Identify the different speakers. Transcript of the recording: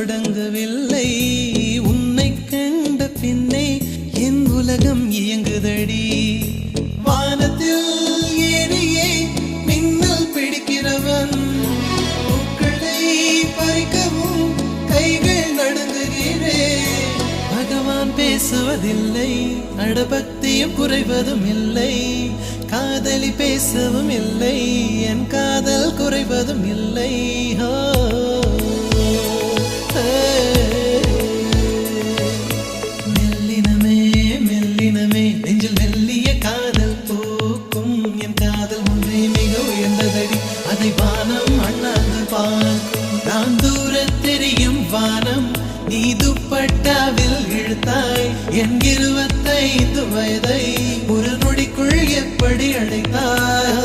Speaker 1: தொடங்கவில்லை உன்னை கண்ட பின்னே என் உலகம் இயங்குதடி வானத்தில் ஏறியே மின்னல் பிடிக்கிறவன் பூக்களை பறிக்கவும் கைகள் நடுங்குகிறேன் பகவான் பேசுவதில்லை அடபக்தியும் குறைவதும் இல்லை காதலி பேசவும் இல்லை என் காதல் குறைவதும் இல்லை மெல்லினமே மெல்லினமே நெஞ்சில் மெல்லிய காதல் பூக்கும் என் காதல் ஒன்றே மிக உயர்ந்ததடி அதை வானம் அண்ணாந்து பார்க்கும் நான் தூர தெரியும் வானம் நீ துப்பட்டாவில் இழுத்தாய் என் 25 வயதை ஒரு நொடிக்குள் எப்படி அடைத்தாய்